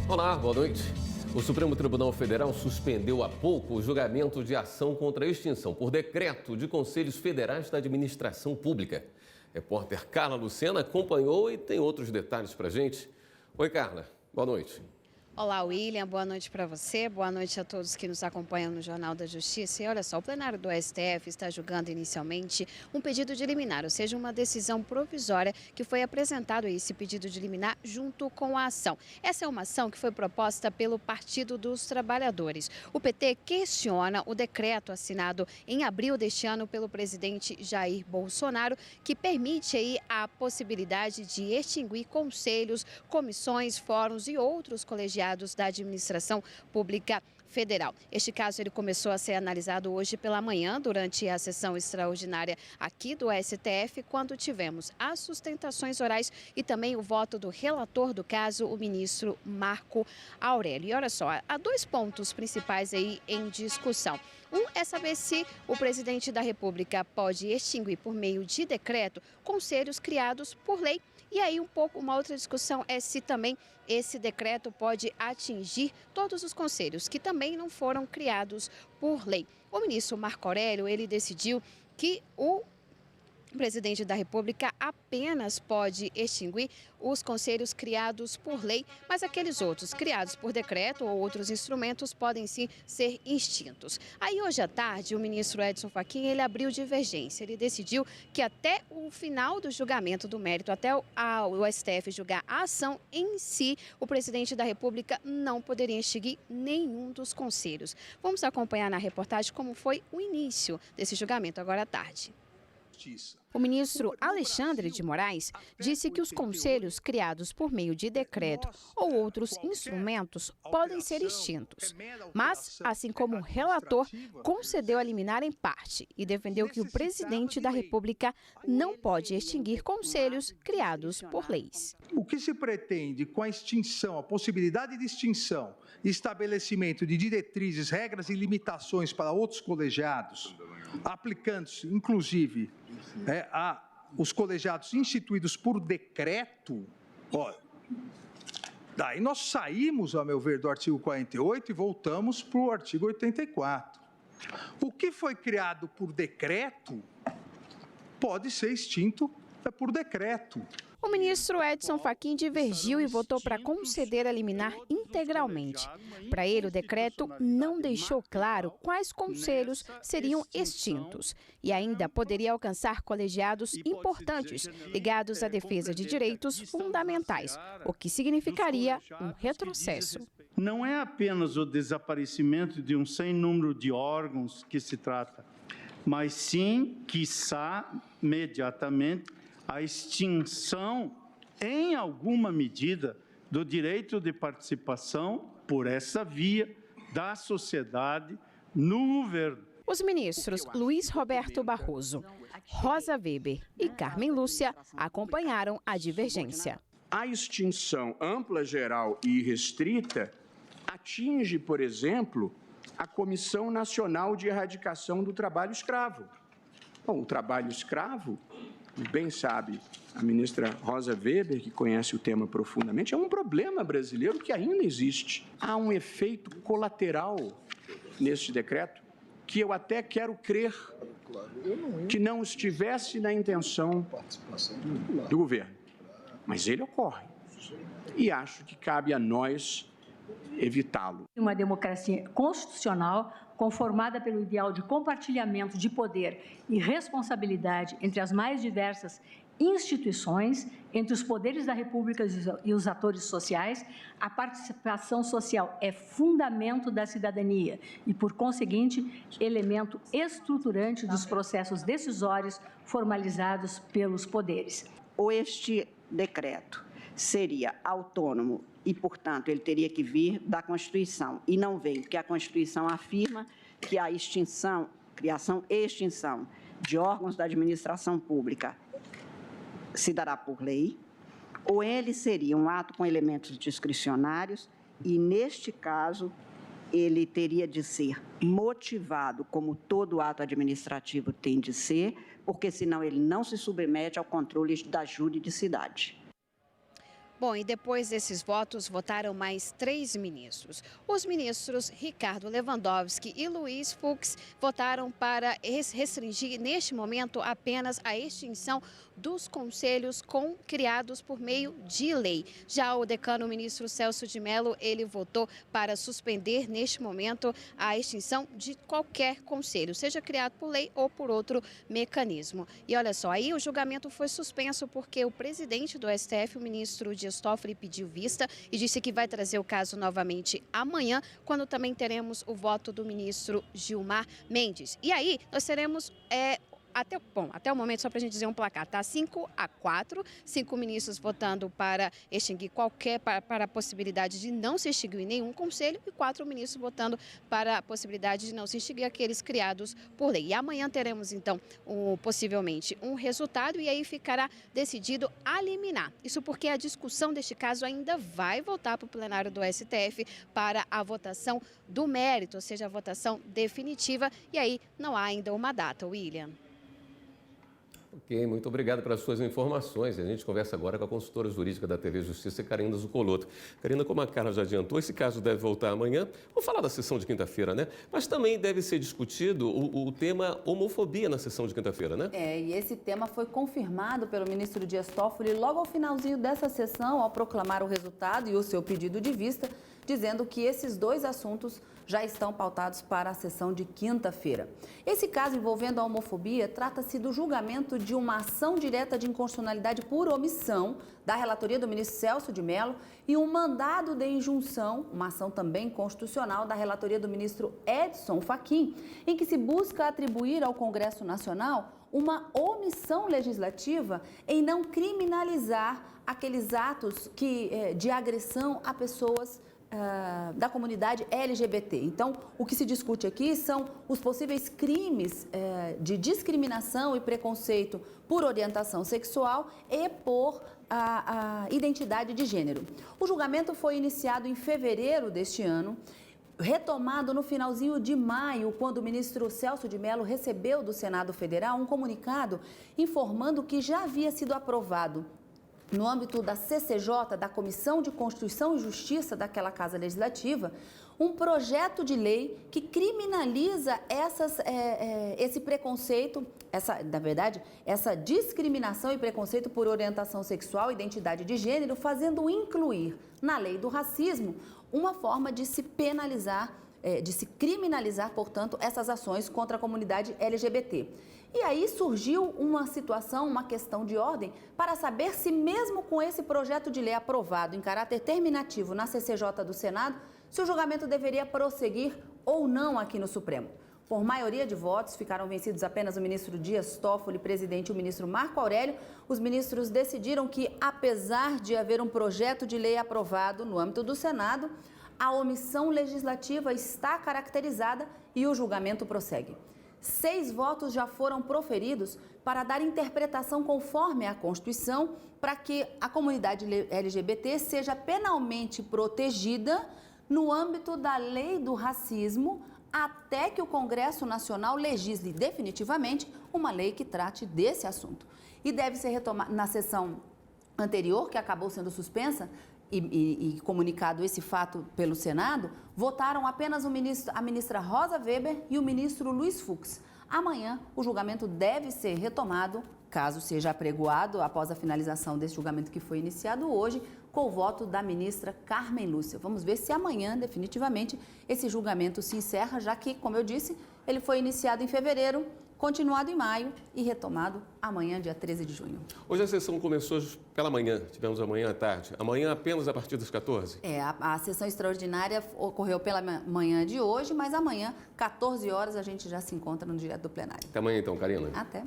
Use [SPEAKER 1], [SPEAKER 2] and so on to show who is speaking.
[SPEAKER 1] Olá, boa noite. O Supremo Tribunal Federal suspendeu há pouco o julgamento de ação contra a extinção por decreto de conselhos federais da administração pública. Repórter Carla Lucena acompanhou e tem outros detalhes para a gente. Oi, Carla. Boa noite.
[SPEAKER 2] Olá, William. Boa noite para você. Boa noite a todos que nos acompanham no Jornal da Justiça. E olha só, o plenário do STF está julgando inicialmente um pedido de liminar, ou seja, uma decisão provisória que foi apresentado esse pedido de liminar junto com a ação. Essa é uma ação que foi proposta pelo Partido dos Trabalhadores. O PT questiona o decreto assinado em abril deste ano pelo presidente Jair Bolsonaro, que permite aí a possibilidade de extinguir conselhos, comissões, fóruns e outros colegiados da administração pública federal. Este caso ele começou a ser analisado hoje pela manhã, durante a sessão extraordinária aqui do STF, quando tivemos as sustentações orais e também o voto do relator do caso, o ministro Marco Aurélio. E olha só, há dois pontos principais aí em discussão. Um é saber se o presidente da República pode extinguir por meio de decreto conselhos criados por lei. E aí uma outra discussão é se também esse decreto pode atingir todos os conselhos que também não foram criados por lei. O ministro Marco Aurélio, ele decidiu que o presidente da República apenas pode extinguir os conselhos criados por lei, mas aqueles outros criados por decreto ou outros instrumentos podem sim ser extintos. Aí hoje à tarde o ministro Edson Fachin ele abriu divergência, ele decidiu que até o final do julgamento do mérito, até o STF julgar a ação em si, o presidente da República não poderia extinguir nenhum dos conselhos. Vamos acompanhar na reportagem como foi o início desse julgamento agora à tarde. O ministro Alexandre de Moraes disse que os conselhos criados por meio de decreto ou outros instrumentos podem ser extintos. Mas, assim como o relator, concedeu a liminar em parte e defendeu que o presidente da República não pode extinguir conselhos criados por leis.
[SPEAKER 3] O que se pretende com a extinção, a possibilidade de extinção e estabelecimento de diretrizes, regras e limitações para outros colegiados, aplicando-se, inclusive, os colegiados instituídos por decreto, daí nós saímos, a meu ver, do artigo 48 e voltamos para o artigo 84. O que foi criado por decreto pode ser extinto por decreto.
[SPEAKER 2] O ministro Edson Fachin divergiu e votou para conceder a liminar integralmente. Para ele, o decreto não deixou claro quais conselhos seriam extintos e ainda poderia alcançar colegiados importantes ligados à defesa de direitos fundamentais, o que significaria um retrocesso.
[SPEAKER 4] Não é apenas o desaparecimento de um sem número de órgãos que se trata, mas sim, quiçá, imediatamente, a extinção, em alguma medida, do direito de participação, por essa via, da sociedade no governo.
[SPEAKER 2] Os ministros Luiz Roberto Barroso, Rosa Weber e Carmen Lúcia acompanharam a divergência.
[SPEAKER 5] A extinção ampla, geral e restrita atinge, por exemplo, a Comissão Nacional de Erradicação do Trabalho Escravo. Bom, o trabalho escravo, bem sabe a ministra Rosa Weber, que conhece o tema profundamente, é um problema brasileiro que ainda existe. Há um efeito colateral neste decreto que eu até quero crer que não estivesse na intenção do governo, mas ele ocorre e acho que cabe a nós evitá-lo.
[SPEAKER 6] Uma democracia constitucional conformada pelo ideal de compartilhamento de poder e responsabilidade entre as mais diversas instituições, entre os poderes da República e os atores sociais, a participação social é fundamento da cidadania e, por conseguinte, elemento estruturante dos processos decisórios formalizados pelos poderes.
[SPEAKER 7] Este decreto seria autônomo e, portanto, ele teria que vir da Constituição. E não veio, porque a Constituição afirma que a extinção, criação e extinção de órgãos da administração pública se dará por lei, ou ele seria um ato com elementos discricionários e, neste caso, ele teria de ser motivado, como todo ato administrativo tem de ser, porque senão ele não se submete ao controle da juridicidade.
[SPEAKER 2] Bom, e depois desses votos, votaram mais 3 ministros. Os ministros Ricardo Lewandowski e Luiz Fux votaram para restringir, neste momento, apenas a extinção dos conselhos criados por meio de lei. Já o decano, o ministro Celso de Mello, ele votou para suspender, neste momento, a extinção de qualquer conselho, seja criado por lei ou por outro mecanismo. E olha só, aí o julgamento foi suspenso porque o presidente do STF, o ministro Dias Toffoli, pediu vista e disse que vai trazer o caso novamente amanhã, quando também teremos o voto do ministro Gilmar Mendes. E aí nós teremos até o momento, só para a gente dizer um placar, tá? 5-4, 5 ministros votando para extinguir para a possibilidade de não se extinguir nenhum conselho e 4 ministros votando para a possibilidade de não se extinguir aqueles criados por lei. E amanhã teremos, então, possivelmente um resultado e aí ficará decidido a liminar. Isso porque a discussão deste caso ainda vai voltar para o plenário do STF para a votação do mérito, ou seja, a votação definitiva. E aí não há ainda uma data, William.
[SPEAKER 1] Ok, muito obrigado pelas suas informações. A gente conversa agora com a consultora jurídica da TV Justiça, Karina Zucolotto. Karina, como a Carla já adiantou, esse caso deve voltar amanhã. Vamos falar da sessão de quinta-feira, né? Mas também deve ser discutido o tema homofobia na sessão de quinta-feira, né?
[SPEAKER 8] E esse tema foi confirmado pelo ministro Dias Toffoli logo ao finalzinho dessa sessão, ao proclamar o resultado e o seu pedido de vista, dizendo que esses 2 assuntos já estão pautados para a sessão de quinta-feira. Esse caso envolvendo a homofobia trata-se do julgamento de uma ação direta de inconstitucionalidade por omissão da relatoria do ministro Celso de Mello e um mandado de injunção, uma ação também constitucional da relatoria do ministro Edson Fachin, em que se busca atribuir ao Congresso Nacional uma omissão legislativa em não criminalizar aqueles atos de agressão a pessoas da comunidade LGBT. Então, o que se discute aqui são os possíveis crimes de discriminação e preconceito por orientação sexual e por a identidade de gênero. O julgamento foi iniciado em fevereiro deste ano, retomado no finalzinho de maio, quando o ministro Celso de Mello recebeu do Senado Federal um comunicado informando que já havia sido aprovado no âmbito da CCJ, da Comissão de Constituição e Justiça daquela Casa Legislativa, um projeto de lei que criminaliza esse preconceito, essa discriminação e preconceito por orientação sexual e identidade de gênero, fazendo incluir na lei do racismo uma forma de se penalizar, de se criminalizar, portanto, essas ações contra a comunidade LGBT. E aí surgiu uma situação, uma questão de ordem, para saber se mesmo com esse projeto de lei aprovado em caráter terminativo na CCJ do Senado, se o julgamento deveria prosseguir ou não aqui no Supremo. Por maioria de votos, ficaram vencidos apenas o ministro Dias Toffoli, presidente, e o ministro Marco Aurélio. Os ministros decidiram que, apesar de haver um projeto de lei aprovado no âmbito do Senado, a omissão legislativa está caracterizada e o julgamento prossegue. 6 votos já foram proferidos para dar interpretação conforme a Constituição para que a comunidade LGBT seja penalmente protegida no âmbito da lei do racismo até que o Congresso Nacional legisle definitivamente uma lei que trate desse assunto. E deve ser retomada na sessão anterior, que acabou sendo suspensa, e comunicado esse fato pelo Senado, votaram apenas a ministra Rosa Weber e o ministro Luiz Fux. Amanhã, o julgamento deve ser retomado, caso seja apregoado, após a finalização desse julgamento que foi iniciado hoje, com o voto da ministra Carmen Lúcia. Vamos ver se amanhã, definitivamente, esse julgamento se encerra, já que, como eu disse, ele foi iniciado em fevereiro, continuado em maio e retomado amanhã, dia 13 de junho.
[SPEAKER 1] Hoje a sessão começou pela manhã, tivemos amanhã à tarde. Amanhã apenas a partir das 14?
[SPEAKER 8] A sessão extraordinária ocorreu pela manhã de hoje, mas amanhã, 14 horas, a gente já se encontra no direto do plenário.
[SPEAKER 1] Até amanhã então, Karina.
[SPEAKER 8] Até.